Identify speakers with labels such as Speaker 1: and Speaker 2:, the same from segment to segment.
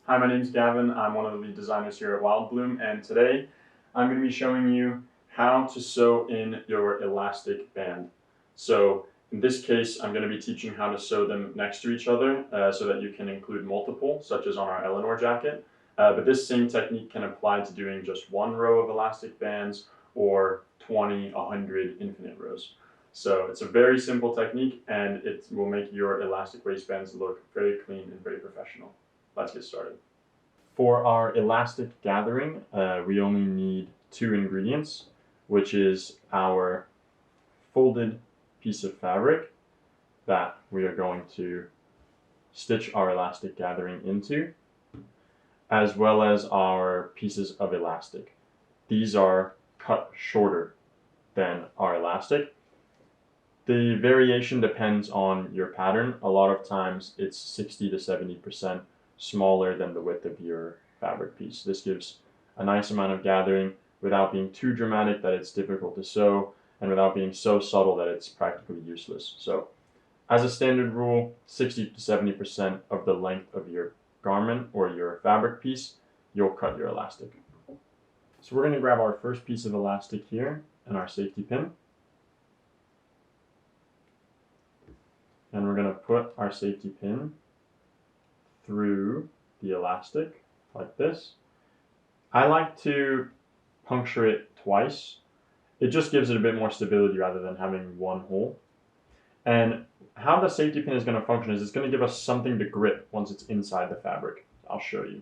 Speaker 1: Hi, my name's Gavin. I'm one of the lead designers here at Wildebloom, and today I'm going to be showing you how to sew in your elastic band. So in this case, I'm going to be teaching how to sew them next to each other so that you can include multiple, such as on our Eleanor jacket. But this same technique can apply to doing just one row of elastic bands or 20, 100 infinite rows. So it's a very simple technique, and it will make your elastic waistbands look very clean and very professional. Let's get started. For our elastic gathering, we only need two ingredients, which is our folded piece of fabric that we are going to stitch our elastic gathering into, as well as our pieces of elastic. These are cut shorter than our elastic. The variation depends on your pattern. A lot of times it's 60 to 70% smaller than the width of your fabric piece. This gives a nice amount of gathering without being too dramatic that it's difficult to sew, and without being so subtle that it's practically useless. So as a standard rule, 60 to 70% of the length of your garment or your fabric piece, you'll cut your elastic. So we're going to grab our first piece of elastic here and our safety pin. And we're going to put our safety pin through the elastic like this. I like to puncture it twice. It just gives it a bit more stability rather than having one hole. And how the safety pin is going to function is it's going to give us something to grip once it's inside the fabric. I'll show you.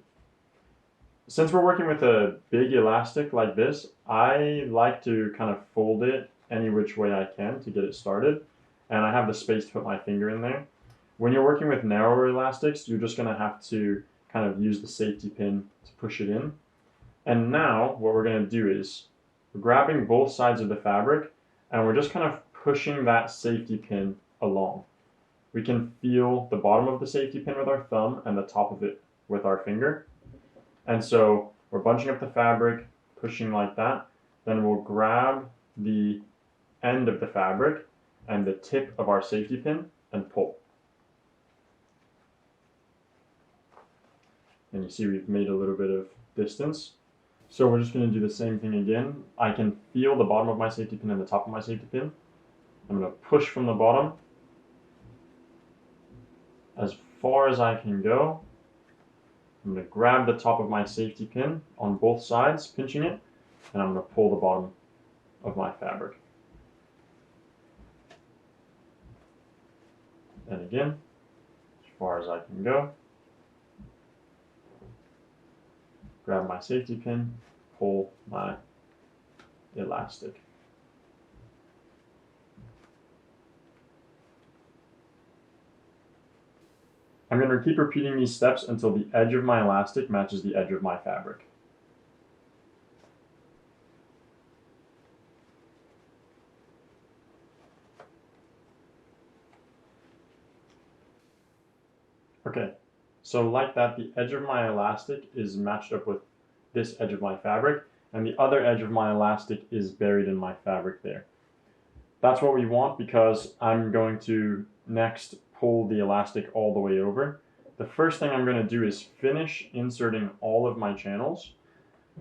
Speaker 1: Since we're working with a big elastic like this, I like to kind of fold it any which way I can to get it started. And I have the space to put my finger in there. When you're working with narrower elastics, you're just going to have to kind of use the safety pin to push it in. And now what we're going to do is we're grabbing both sides of the fabric and we're just kind of pushing that safety pin along. We can feel the bottom of the safety pin with our thumb and the top of it with our finger. And so we're bunching up the fabric, pushing like that. Then we'll grab the end of the fabric and the tip of our safety pin and pull. And you see we've made a little bit of distance. So we're just going to do the same thing again. I can feel the bottom of my safety pin and the top of my safety pin. I'm going to push from the bottom as far as I can go. I'm going to grab the top of my safety pin on both sides, pinching it, and I'm going to pull the bottom of my fabric. And again, as far as I can go. Grab my safety pin, pull my elastic. I'm going to keep repeating these steps until the edge of my elastic matches the edge of my fabric. Okay, so like that, the edge of my elastic is matched up with this edge of my fabric, and the other edge of my elastic is buried in my fabric there. That's what we want because I'm going to next pull the elastic all the way over. The first thing I'm going to do is finish inserting all of my channels,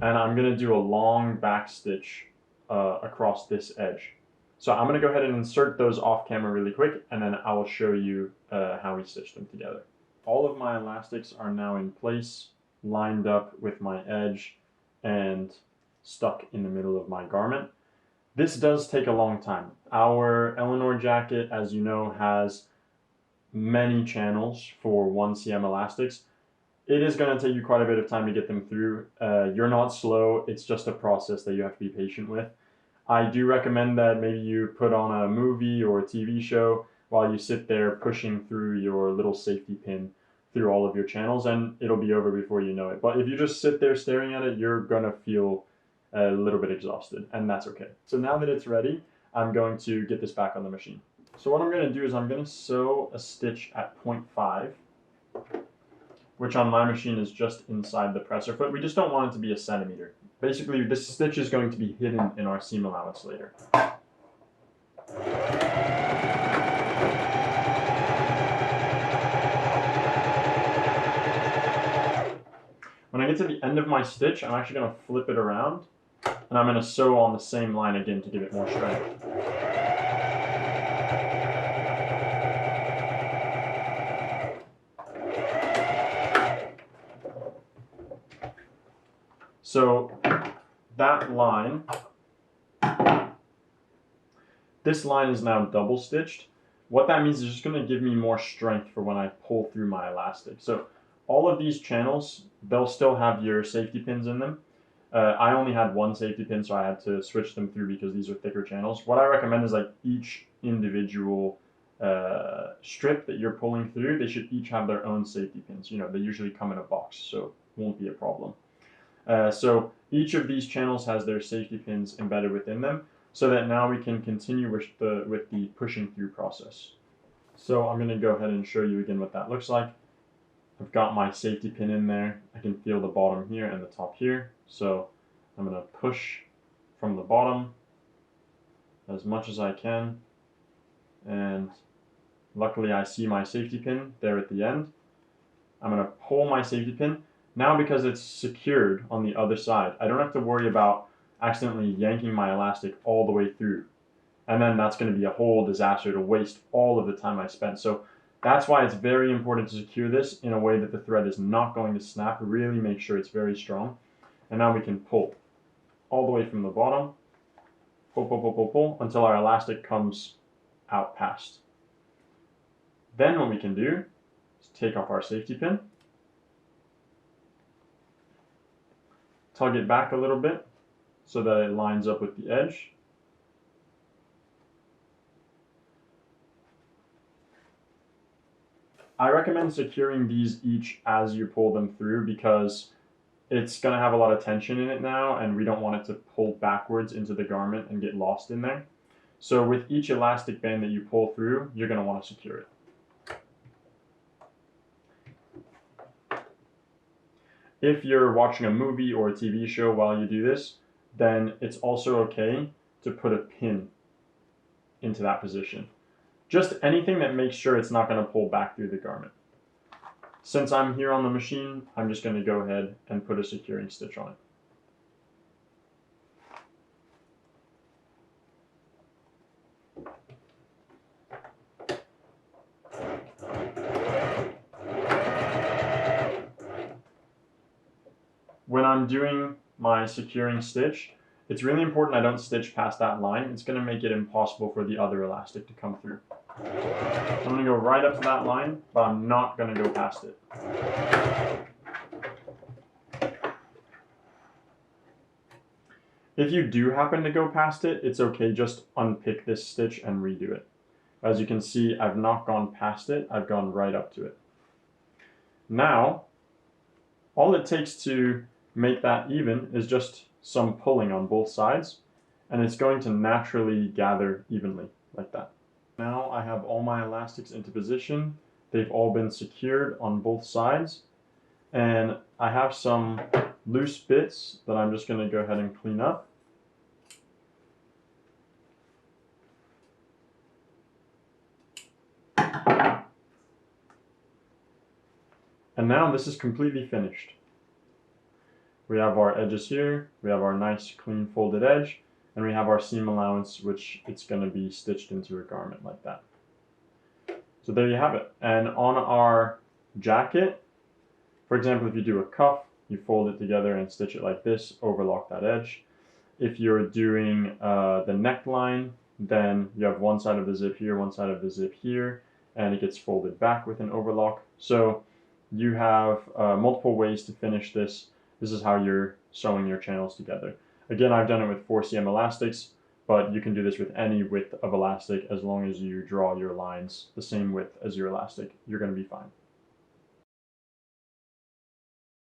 Speaker 1: and I'm going to do a long back stitch across this edge. So I'm going to go ahead and insert those off camera really quick, and then I will show you how we stitch them together. All of my elastics are now in place, lined up with my edge, and stuck in the middle of my garment. This does take a long time. Our Eleanor jacket, as you know, has many channels for 1 cm elastics. It is going to take you quite a bit of time to get them through. You're not slow, it's just a process that you have to be patient with. I do recommend that maybe you put on a movie or a TV show while you sit there pushing through your little safety pin through all of your channels, and it'll be over before you know it. But if you just sit there staring at it, you're gonna feel a little bit exhausted, and that's okay. So now that it's ready, I'm going to get this back on the machine. So what I'm gonna do is I'm gonna sew a stitch at 0.5, which on my machine is just inside the presser foot. We just don't want it to be a centimeter. Basically, this stitch is going to be hidden in our seam allowance later. get to the end of my stitch, I'm actually going to flip it around, and I'm going to sew on the same line again to give it more strength. So that line, this line is now double stitched. What that means is just going to give me more strength for when I pull through my elastic. So all of these channels, they'll still have your safety pins in them. I only had one safety pin, so I had to switch them through because these are thicker channels. What I recommend is like each individual strip that you're pulling through, they should each have their own safety pins. You know, they usually come in a box, so it won't be a problem. So each of these channels has their safety pins embedded within them, so that now we can continue with the pushing through process. So I'm going to go ahead and show you again what that looks like. I've got my safety pin in there. I can feel the bottom here and the top here. So I'm going to push from the bottom as much as I can. And luckily I see my safety pin there at the end. I'm going to pull my safety pin. Now because it's secured on the other side, I don't have to worry about accidentally yanking my elastic all the way through. And then that's going to be a whole disaster to waste all of the time I spent. So that's why it's very important to secure this in a way that the thread is not going to snap. Really make sure it's very strong. And now we can pull all the way from the bottom, pull, pull, pull, pull, pull, until our elastic comes out past. Then what we can do is take off our safety pin, tug it back a little bit so that it lines up with the edge. I recommend securing these each as you pull them through because it's going to have a lot of tension in it now, and we don't want it to pull backwards into the garment and get lost in there. So with each elastic band that you pull through, you're going to want to secure it. If you're watching a movie or a TV show while you do this, then it's also okay to put a pin into that position. Just anything that makes sure it's not going to pull back through the garment. Since I'm here on the machine, I'm just going to go ahead and put a securing stitch on it. When I'm doing my securing stitch, it's really important I don't stitch past that line. It's going to make it impossible for the other elastic to come through. So I'm going to go right up to that line, but I'm not going to go past it. If you do happen to go past it, it's okay, just unpick this stitch and redo it. As you can see, I've not gone past it, I've gone right up to it. Now, all it takes to make that even is just some pulling on both sides, and it's going to naturally gather evenly like that. Now I have all my elastics into position. They've all been secured on both sides, and I have some loose bits that I'm just going to go ahead and clean up. And now this is completely finished. We have our edges here, we have our nice clean folded edge, and we have our seam allowance, which it's going to be stitched into a garment like that. So there you have it. And on our jacket, for example, if you do a cuff, you fold it together and stitch it like this, overlock that edge. If you're doing the neckline, then you have one side of the zip here, one side of the zip here, and it gets folded back with an overlock. So you have multiple ways to finish this. This is how you're sewing your channels together. Again, I've done it with 4cm elastics, but you can do this with any width of elastic as long as you draw your lines the same width as your elastic. You're going to be fine.